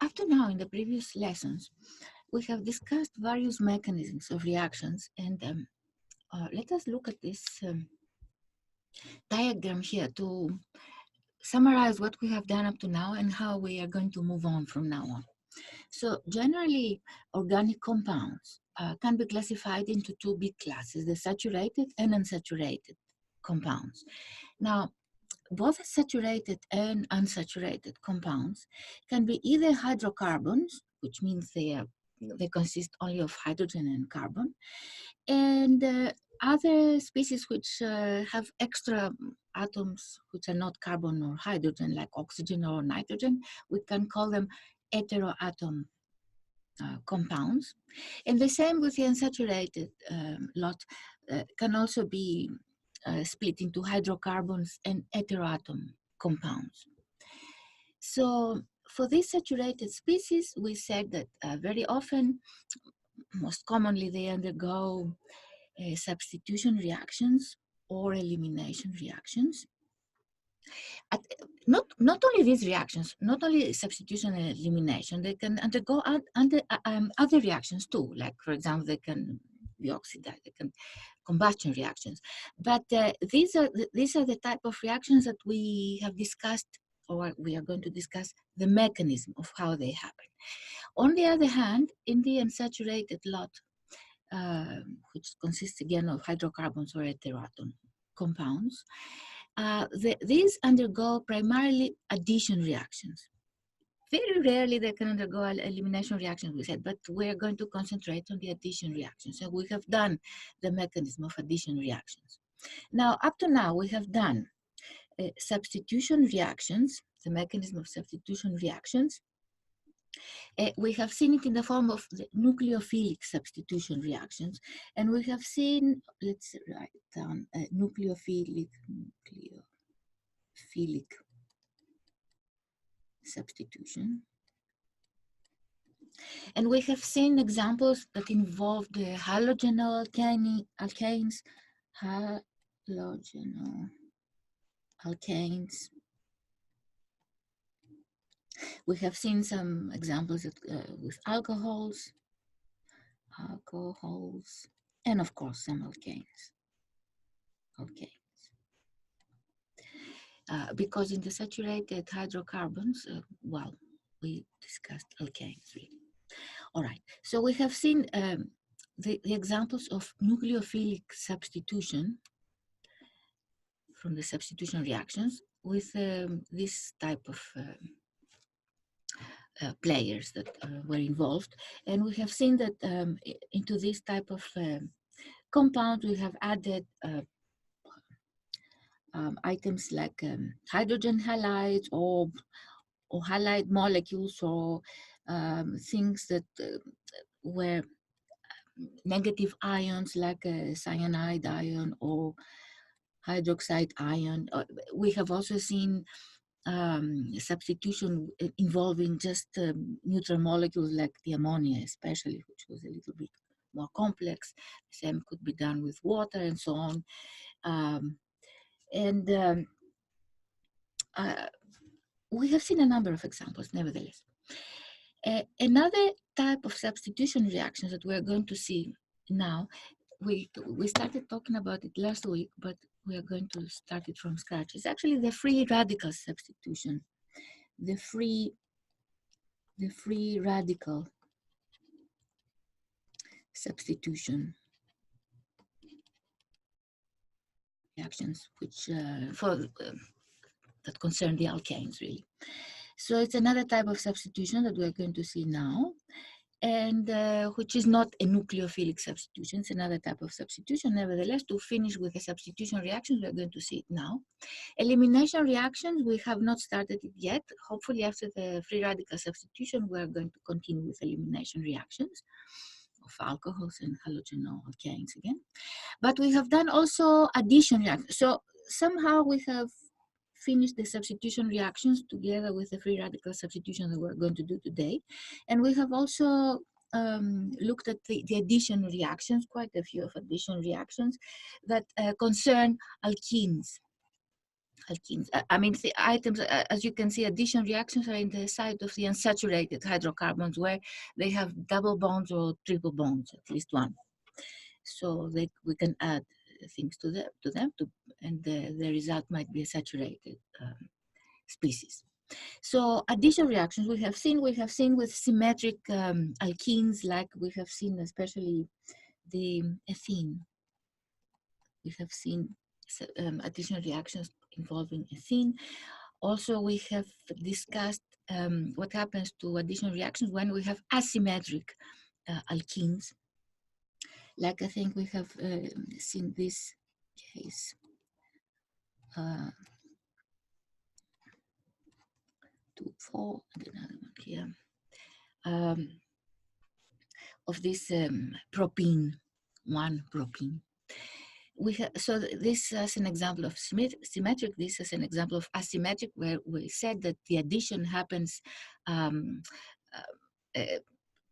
Up to now, in the previous lessons, we have discussed various mechanisms of reactions, and let us look at this diagram here to summarize what we have done up to now and how we are going to move on from now on. So generally, organic compounds can be classified into two big classes, the saturated and unsaturated compounds. Now, both saturated and unsaturated compounds can be either hydrocarbons, which means they consist only of hydrogen and carbon, and other species which have extra atoms which are not carbon or hydrogen, like oxygen or nitrogen. We can call them heteroatom compounds. And the same with the unsaturated lot can also be split into hydrocarbons and heteroatom compounds. So for these saturated species, we said that very often, most commonly, they undergo substitution reactions or elimination reactions. Not only these reactions, not only substitution and elimination, they can undergo other reactions too, like, for example, they can be oxidized, they can combustion reactions. But these are the type of reactions that we have discussed, or we are going to discuss the mechanism of how they happen. On the other hand, in the unsaturated lot, which consists again of hydrocarbons or heteroatom compounds, these undergo primarily addition reactions. Very rarely they can undergo elimination reactions, we said, but we're going to concentrate on the addition reactions. So we have done the mechanism of addition reactions. Now, up to now, we have done substitution reactions, the mechanism of substitution reactions. We have seen it in the form of the nucleophilic substitution reactions, and we have seen, let's write down nucleophilic substitution. And we have seen examples that involve the halogenal alkanes, We have seen some examples with alcohols, and of course some alkanes. Because in the saturated hydrocarbons, well, we discussed alkanes really. All right, so we have seen the examples of nucleophilic substitution from the substitution reactions with this type of players that were involved. And we have seen that into this type of compound, we have added items like hydrogen halides or halide molecules, or things that were negative ions like a cyanide ion or hydroxide ion. We have also seen substitution involving just neutral molecules like the ammonia especially, which was a little bit more complex. The same could be done with water and so on. We have seen a number of examples, nevertheless. Another type of substitution reactions that we're going to see now, we started talking about it last week, but we are going to start it from scratch. It's actually the free radical substitution. The free radical substitution reactions, which that concern the alkanes really. So it's another type of substitution that we're going to see now, and which is not a nucleophilic substitution. It's another type of substitution. Nevertheless, to finish with the substitution reactions, we're going to see it now. Elimination reactions, we have not started it yet. Hopefully after the free radical substitution, we're going to continue with elimination reactions of alcohols and halogenal alkanes again. But we have done also addition reactions. So somehow we have finished the substitution reactions together with the free radical substitution that we're going to do today. And we have also looked at the addition reactions, quite a few of addition reactions that concern alkenes. alkenes. I mean, the items, as you can see, addition reactions are in the side of the unsaturated hydrocarbons where they have double bonds or triple bonds, at least one. So we can add things to them, and the result might be a saturated species. So addition reactions we have seen with symmetric alkenes, like we have seen especially the ethene. We have seen addition reactions involving ethene. Also, we have discussed what happens to addition reactions when we have asymmetric alkenes. Like I think we have seen this case. 2, 4, and another one here. Of this propene, 1-propene. So this is an example of symmetric, this is an example of asymmetric, where we said that the addition happens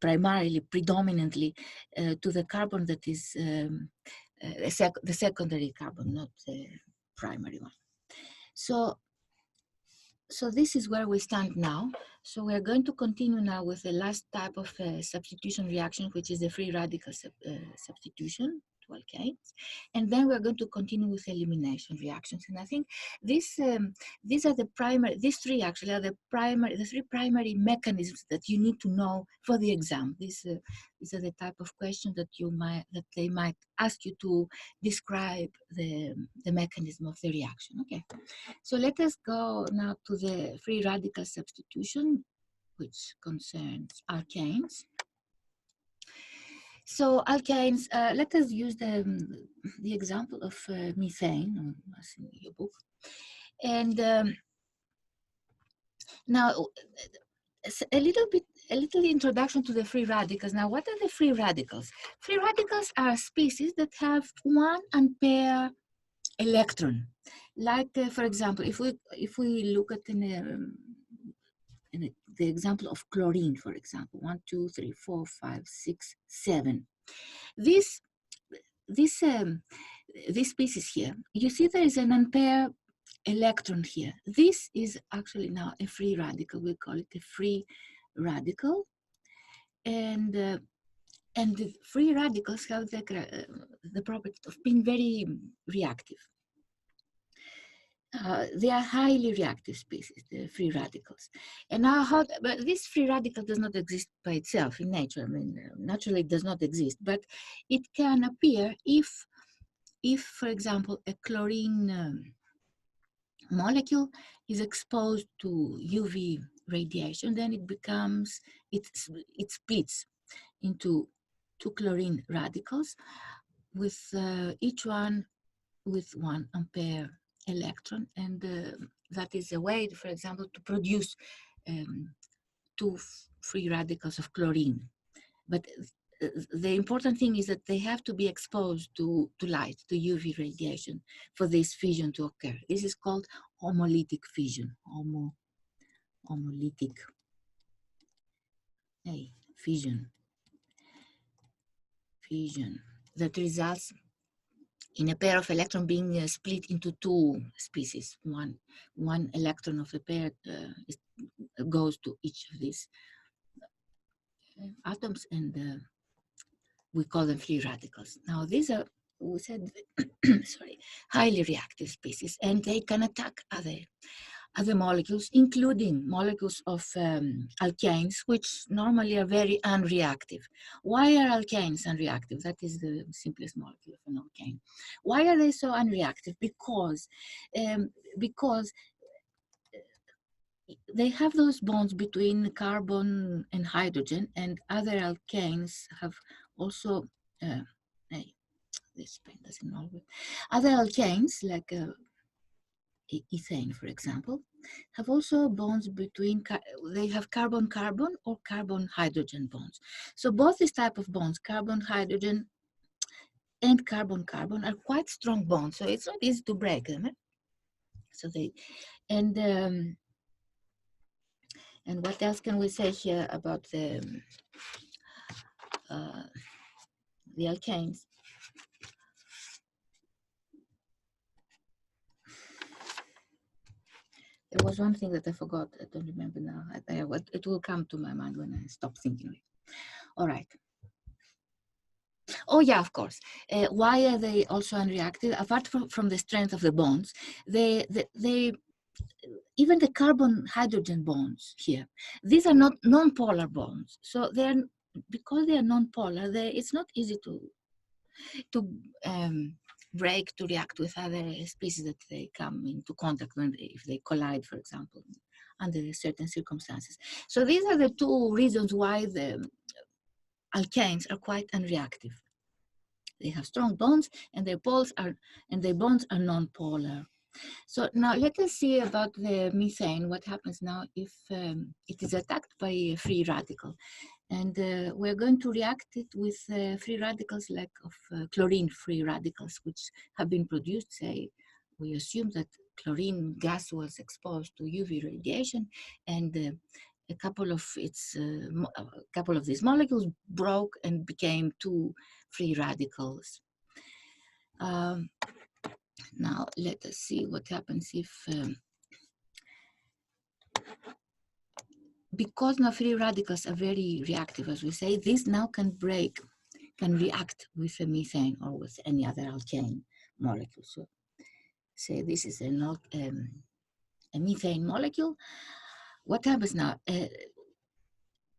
primarily, predominantly to the carbon that is the secondary carbon, not the primary one. So this is where we stand now. So we're going to continue now with the last type of substitution reaction, which is the free radical substitution to alkanes. And then we're going to continue with elimination reactions. And I think these are the primary, these three actually are the three primary mechanisms that you need to know for the exam. These are the type of questions that they might ask you to describe the mechanism of the reaction. Okay. So let us go now to the free radical substitution, which concerns alkanes. So alkanes, let us use the example of methane, as in your book. And now, a little introduction to the free radicals. Now, what are the free radicals? Free radicals are species that have 1 unpaired electron. Like, for example, if we look at the example of chlorine, for example, 1, 2, 3, 4, 5, 6, 7. This species here, you see there is an unpaired electron here. This is actually now a free radical. We call it a free radical, and the free radicals have the property of being very reactive. They are highly reactive species, the free radicals. And now, but this free radical does not exist by itself in nature. I mean, naturally it does not exist, but it can appear if for example, a chlorine molecule is exposed to UV radiation, then it splits into 2 chlorine radicals, with each one with 1 ampere electron, and that is a way, for example, to produce 2 free radicals of chlorine. But the important thing is that they have to be exposed to light, to UV radiation, for this fission to occur. This is called homolytic fission. Homolytic fission that results in a pair of electrons being split into 2 species. One electron of the pair goes to each of these atoms, and we call them free radicals. Now these are, we said, sorry, highly reactive species, and they can attack other molecules, including molecules of alkanes, which normally are very unreactive. Why are alkanes unreactive? That is the simplest molecule of an alkane. Why are they so unreactive? Because they have those bonds between carbon and hydrogen, and other alkanes have also, this pen doesn't always, other alkanes like ethane, for example, have also bonds between, they have carbon-carbon or carbon-hydrogen bonds. So both these type of bonds, carbon-hydrogen and carbon-carbon, are quite strong bonds, so it's not easy to break them. So they, and what else can we say here about the alkanes? There was one thing that I forgot. I don't remember now. It will come to my mind when I stop thinking. All right. Oh yeah, of course. Why are they also unreactive? Apart from the strength of the bonds, they even the carbon-hydrogen bonds here, these are not non-polar bonds. So they're, because they are non-polar, it's not easy to break, to react with other species that they come into contact when if they collide, for example, under certain circumstances. So these are the two reasons why the alkanes are quite unreactive. They have strong bonds, and their bonds are non-polar. So now let us see about the methane. What happens now if it is attacked by a free radical? And we're going to react it with free radicals like chlorine free radicals, which have been produced. Say, we assume that chlorine gas was exposed to UV radiation, and a couple of these molecules broke and became two free radicals. Now let us see what happens if, because now free radicals are very reactive, as we say, these now can react with the methane or with any other alkane molecule. So say this is a methane molecule. What happens now?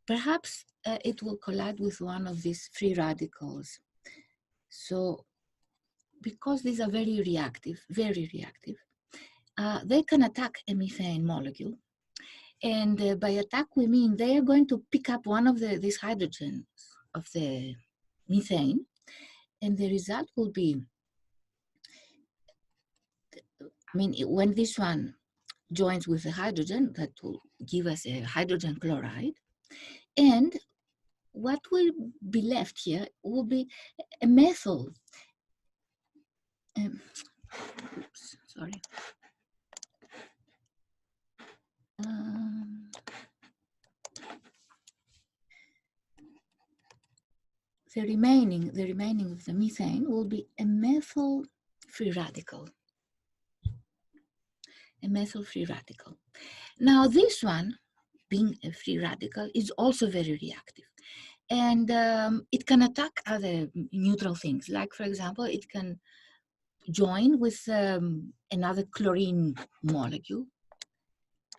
Perhaps it will collide with one of these free radicals. So because these are very reactive, they can attack a methane molecule. And by attack, we mean they are going to pick up one of these hydrogens of the methane, and the result will be, I mean, when this one joins with the hydrogen, that will give us a hydrogen chloride, and what will be left here will be a methyl. Oops, sorry. The remaining of the methane will be a methyl free radical. A methyl free radical. Now this one, being a free radical, is also very reactive. And it can attack other neutral things. Like, for example, it can join with another chlorine molecule.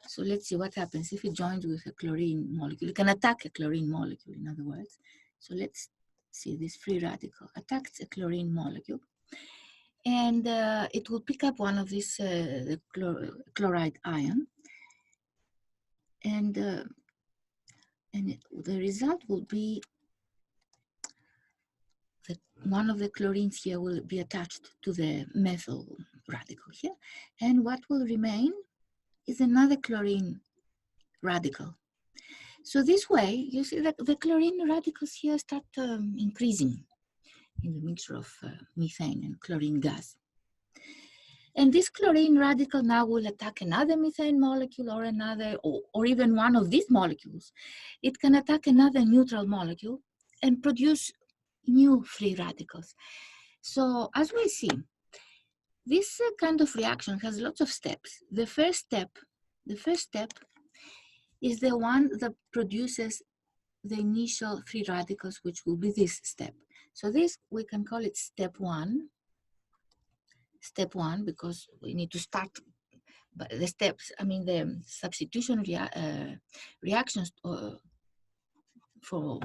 So let's see what happens if it joins with a chlorine molecule. It can attack a chlorine molecule, in other words. So let's see, this free radical attacks a chlorine molecule. And it will pick up one of these chloride ion. And the result will be that one of the chlorines here will be attached to the methyl radical here. And what will remain is another chlorine radical. So this way, you see that the chlorine radicals here start increasing in the mixture of methane and chlorine gas. And this chlorine radical now will attack another methane molecule or another, or even one of these molecules. It can attack another neutral molecule and produce new free radicals. So as we see, this kind of reaction has lots of steps. The first step is the one that produces the initial free radicals, which will be this step. So this, we can call it step one, because we need to start the steps. I mean, the substitution reactions for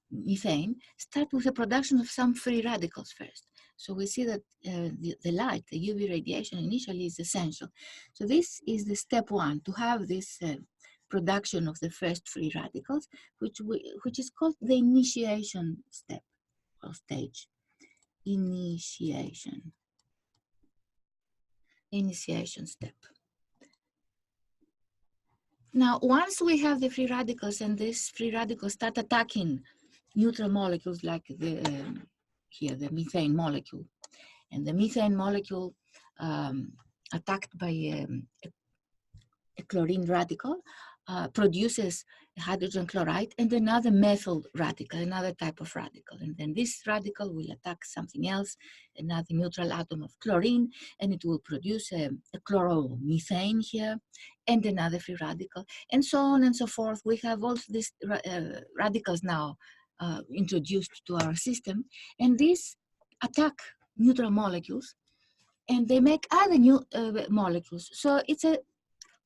methane start with the production of some free radicals first. So we see that the light, the UV radiation initially is essential. So this is the step one, to have this production of the first free radicals, which is called the initiation step or stage. Initiation step. Now, once we have the free radicals and these free radicals start attacking neutral molecules like here, the methane molecule, and the methane molecule attacked by a chlorine radical produces hydrogen chloride and another methyl radical, another type of radical. And then this radical will attack something else, another neutral atom of chlorine, and it will produce a chloromethane here and another free radical, and so on and so forth. We have all these radicals now introduced to our system, and these attack neutral molecules, and they make other new molecules. So it's a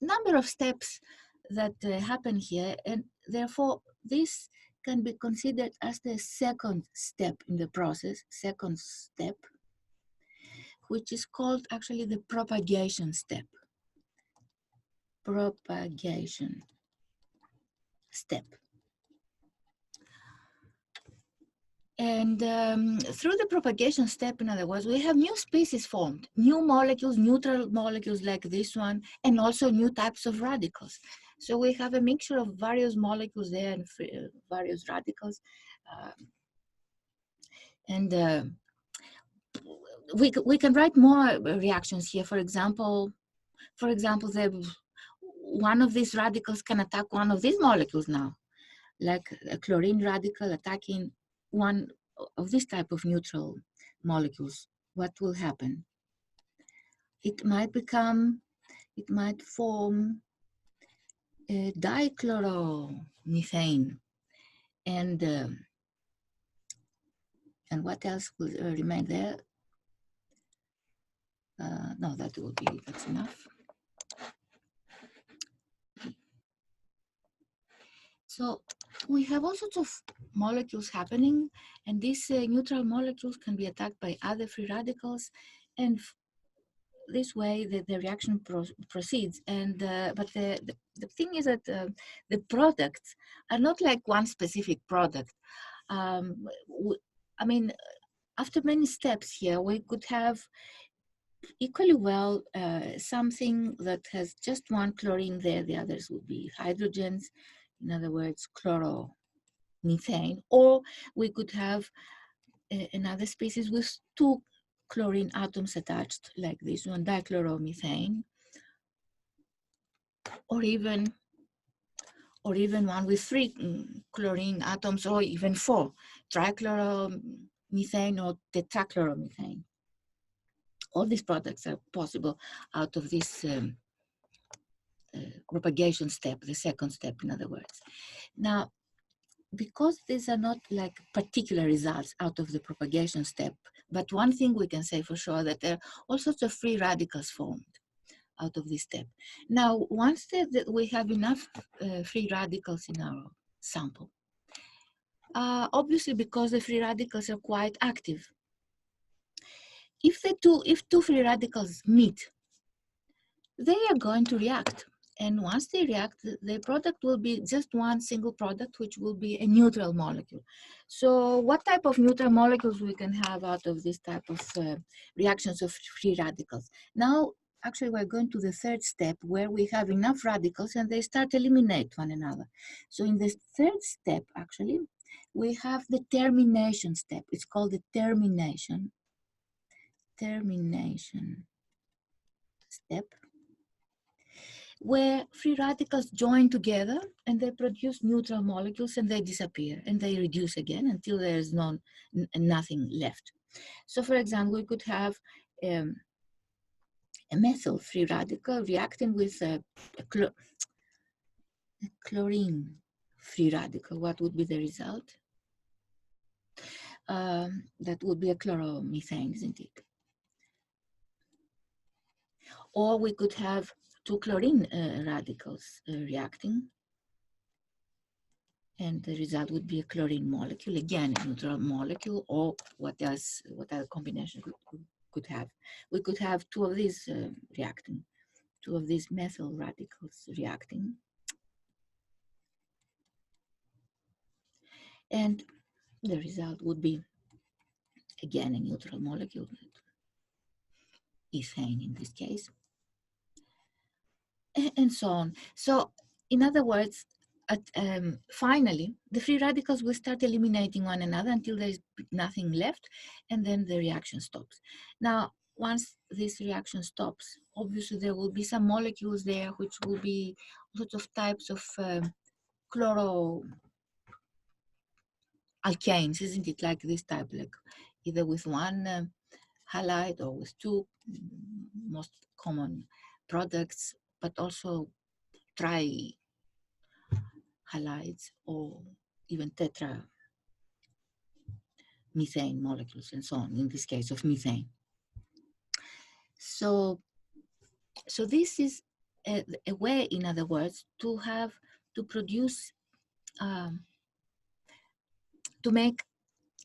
number of steps that happen here, and therefore this can be considered as the second step in the process, which is called actually the propagation step. Propagation step. And through the propagation step, in other words, we have new species formed, new molecules, neutral molecules like this one, and also new types of radicals. So we have a mixture of various molecules there and various radicals. We can write more reactions here. For example, one of these radicals can attack one of these molecules now, like a chlorine radical attacking one of this type of neutral molecules. What will happen? It might form a dichloromethane, and what else will remain there? No, that's enough. So we have all sorts of molecules happening, and these neutral molecules can be attacked by other free radicals, and this way the reaction proceeds. And but the thing is that the products are not like one specific product. I mean, after many steps here, we could have equally well something that has just one chlorine there, the others would be hydrogens, in other words, chloromethane, or we could have another species with two chlorine atoms attached, like this one, dichloromethane, or even one with three chlorine atoms, or even four, trichloromethane or tetrachloromethane. All these products are possible out of this propagation step, the second step, in other words. Now, because these are not like particular results out of the propagation step, but one thing we can say for sure, that there are all sorts of free radicals formed out of this step. Now, once that we have enough free radicals in our sample, obviously because the free radicals are quite active, if two free radicals meet, they are going to react. And once they react, the product will be just one single product, which will be a neutral molecule. So what type of neutral molecules we can have out of this type of reactions of free radicals? Now, actually, we're going to the third step, where we have enough radicals and they start to eliminate one another. So in this third step, actually, we have the termination step. It's called the termination step, where free radicals join together and they produce neutral molecules, and they disappear and they reduce again until there is nothing left. So for example, we could have a methyl free radical reacting with a chlorine free radical. What would be the result? That would be a chloromethane, isn't it? Or we could have two chlorine radicals reacting, and the result would be a chlorine molecule, again a neutral molecule. Or what other combination could have? We could have two of these reacting, two of these methyl radicals reacting, and the result would be again a neutral molecule, ethane in this case, and so on. So in other words, finally, the free radicals will start eliminating one another until there is nothing left, and then the reaction stops. Now, once this reaction stops, obviously there will be some molecules there which will be sorts of types of chloroalkanes, isn't it? Like this type, like either with one halide or with two most common products, but also tri-halides or even tetra methane molecules and so on, in this case of methane. So this is a way, in other words, to produce, to make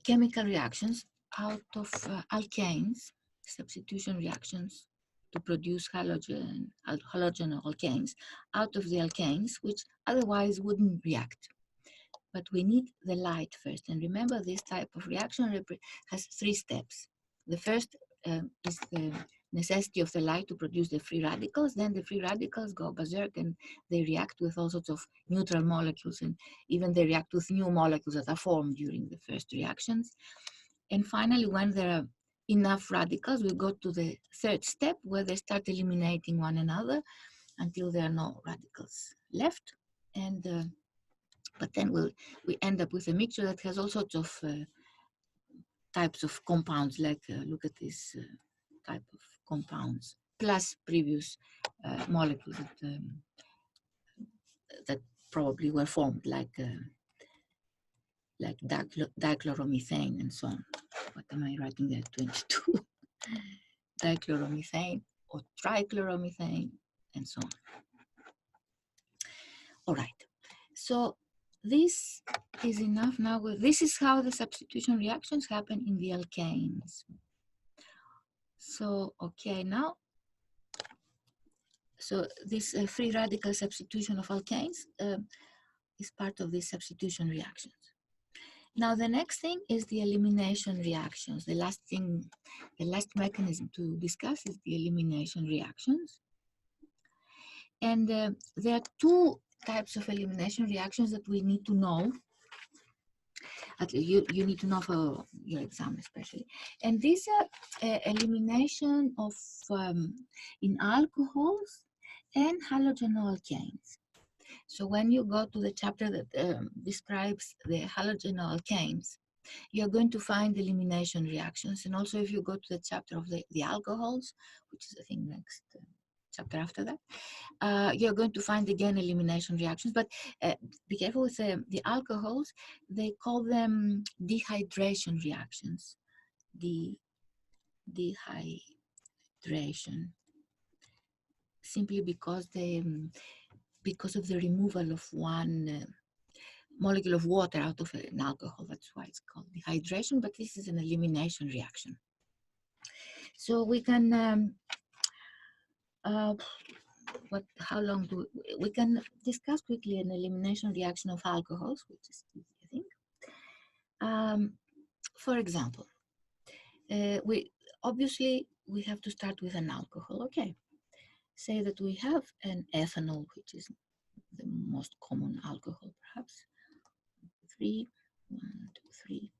chemical reactions out of alkanes, substitution reactions to produce halogen alkanes out of the alkanes, which otherwise wouldn't react. But we need the light first. And remember, this type of reaction has 3 steps. The first is the necessity of the light to produce the free radicals. Then the free radicals go berserk and they react with all sorts of neutral molecules, and even they react with new molecules that are formed during the first reactions. And finally, when there are enough radicals, we go to the 3rd step where they start eliminating one another until there are no radicals left. And but then we end up with a mixture that has all sorts of types of compounds, like look at this type of compounds, plus previous molecules that probably were formed, like dichloromethane and so on. What am I writing there? 22. Dichloromethane or trichloromethane and so on. All right. So this is enough now. This is how the substitution reactions happen in the alkanes. So, okay, now, so this free radical substitution of alkanes is part of these substitution reactions. Now, the next thing is the elimination reactions. The last thing, the last mechanism to discuss is the elimination reactions. And there are 2 types of elimination reactions that we need to know. You need to know for your exam especially. And these are elimination of in alcohols and halogenoalkanes. So when you go to the chapter that describes the halogenoalkanes, you're going to find elimination reactions. And also if you go to the chapter of the alcohols, which is I think next chapter after that, you're going to find again elimination reactions, but be careful with the alcohols. They call them dehydration reactions. Dehydration, simply because because of the removal of one molecule of water out of an alcohol. That's why it's called dehydration, but this is an elimination reaction. So we can how long do we can discuss quickly an elimination reaction of alcohols, which is easy, I think. For example, obviously we have to start with an alcohol. Okay, say that we have an ethanol, which is the most common alcohol, perhaps. 1, 2, 3.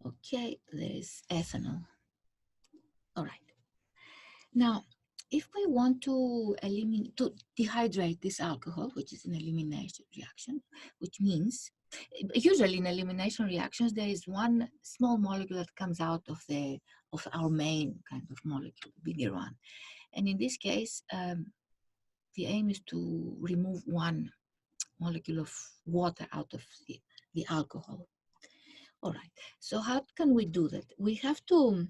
Okay, there is ethanol. All right. Now, if we want to dehydrate this alcohol, which is an elimination reaction, which means usually in elimination reactions there is one small molecule that comes out of our main kind of molecule, the bigger one, and in this case the aim is to remove one molecule of water out of the alcohol. All right. So how can we do that? We have to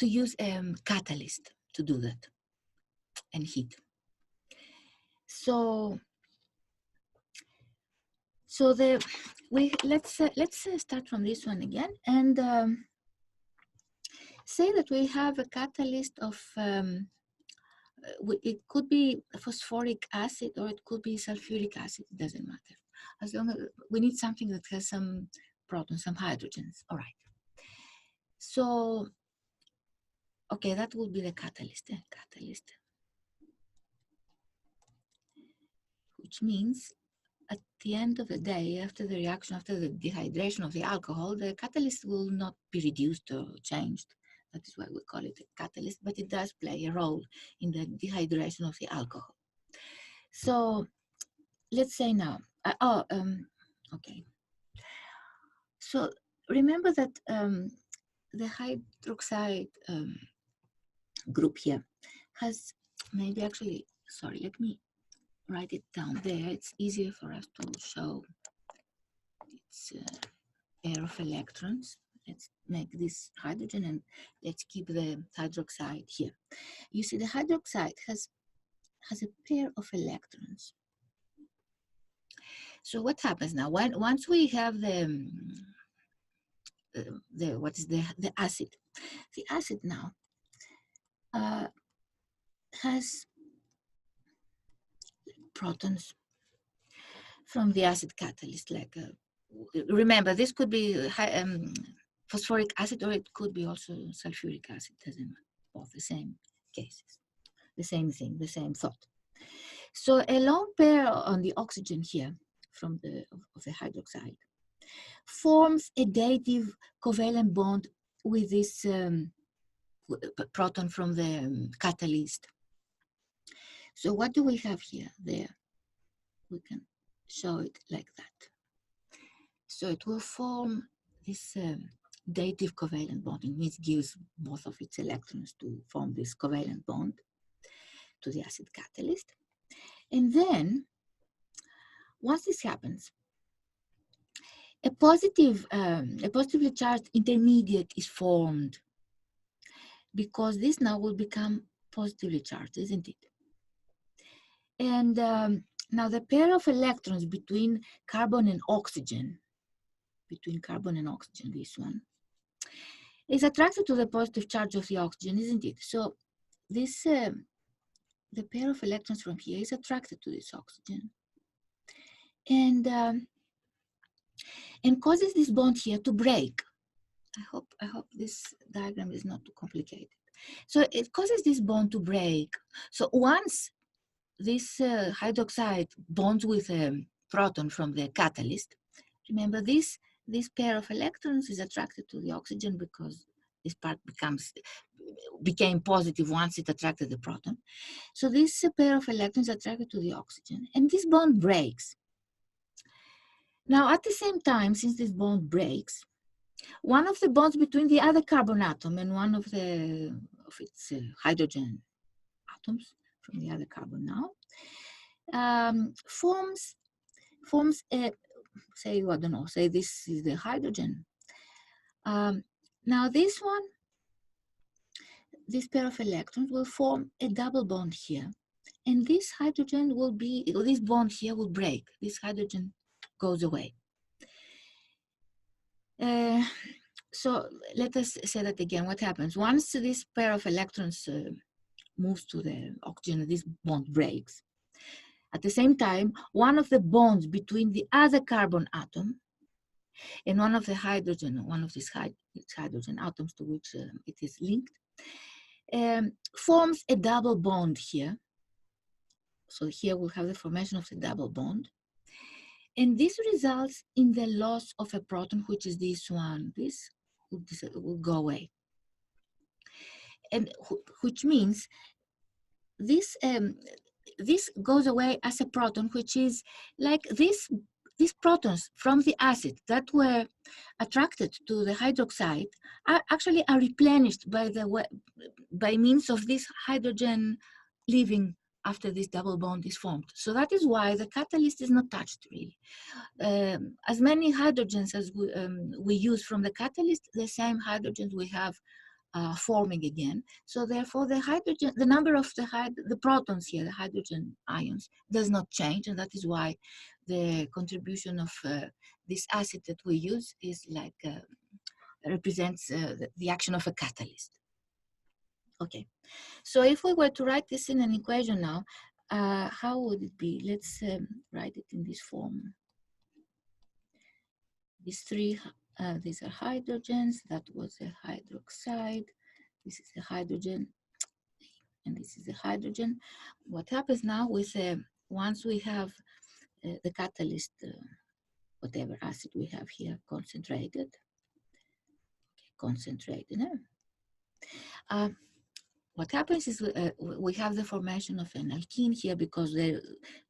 use a catalyst to do that, and heat. So let's start from this one again, and say that we have a catalyst of it could be phosphoric acid or it could be sulfuric acid. It doesn't matter, as long as we need something that has some protons, some hydrogens. All right. So okay, that will be the catalyst. Which means at the end of the day, after the reaction, after the dehydration of the alcohol, the catalyst will not be reduced or changed. That is why we call it a catalyst, but it does play a role in the dehydration of the alcohol. So let's say now, okay. So remember that the hydroxide group here has, maybe actually, sorry, let me write it down there. It's easier for us to show its pair of electrons. Let's make this hydrogen and let's keep the hydroxide here. You see the hydroxide has a pair of electrons. So what happens now? Once we have the acid, the acid now has protons from the acid catalyst. Like remember, this could be phosphoric acid, or it could be also sulfuric acid. Doesn't matter. Both the same cases, the same thing, the same thought. So a lone pair on the oxygen here from of the hydroxide forms a dative covalent bond with this proton from the catalyst. So what do we have here? There, we can show it like that. So it will form this dative covalent bond, which gives both of its electrons to form this covalent bond to the acid catalyst. And then, once this happens, a positively charged intermediate is formed, because this now will become positively charged, isn't it? And now the pair of electrons between carbon and oxygen, this one, is attracted to the positive charge of the oxygen, isn't it? So this, the pair of electrons from here is attracted to this oxygen, and causes this bond here to break. I hope this diagram is not too complicated. So it causes this bond to break. So once this hydroxide bonds with a proton from the catalyst, remember this pair of electrons is attracted to the oxygen because this part became positive once it attracted the proton. So this pair of electrons is attracted to the oxygen, and this bond breaks. Now, at the same time, since this bond breaks, one of the bonds between the other carbon atom and one of its hydrogen atoms from the other carbon now forms a, say, I don't know, say this is the hydrogen. Now this pair of electrons will form a double bond here, and this hydrogen will be, this bond here will break. This hydrogen goes away. So let us say that again. What happens once this pair of electrons moves to the oxygen, this bond breaks. At the same time, one of the bonds between the other carbon atom and one of the hydrogen, one of these hydrogen atoms to which it is linked, forms a double bond here. So here we'll have the formation of the double bond. And this results in the loss of a proton, which is this one. This will go away. And which means this goes away as a proton, which is like these protons from the acid that were attracted to the hydroxide are replenished by means of this hydrogen leaving after this double bond is formed. So that is why the catalyst is not touched really. As many hydrogens as we use from the catalyst, the same hydrogens we have forming again. So therefore the hydrogen, the number of the protons here, the hydrogen ions, does not change, and that is why the contribution of this acid that we use is like represents the action of a catalyst. Okay, so if we were to write this in an equation now, how would it be? Let's write it in this form. These three, these are hydrogens. That was a hydroxide. This is a hydrogen, and this is a hydrogen. What happens now with once we have the catalyst, whatever acid we have here, concentrated. What happens is we have the formation of an alkene here because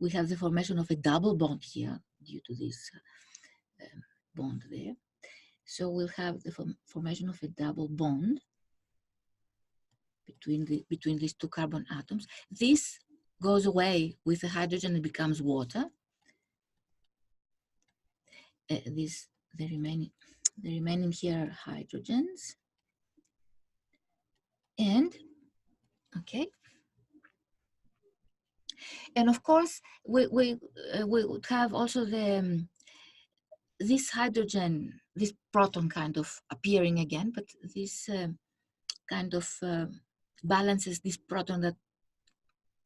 we have the formation of a double bond here due to this bond there. So we'll have the formation of a double bond between these two carbon atoms. This goes away with the hydrogen and becomes water. The remaining here are hydrogens. And okay. And of course, we would have also this hydrogen, this proton kind of appearing again, but this kind of balances this proton that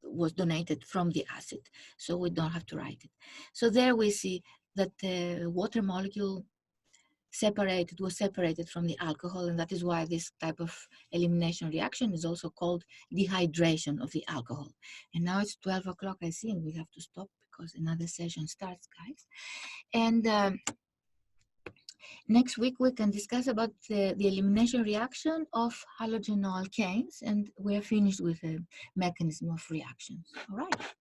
was donated from the acid, so we don't have to write it. So there we see that the water molecule was separated from the alcohol, and that is why this type of elimination reaction is also called dehydration of the alcohol. And now it's 12 o'clock, I see, and we have to stop because another session starts, guys. And next week we can discuss about the elimination reaction of halogenoalkanes, and we're finished with the mechanism of reactions. All right.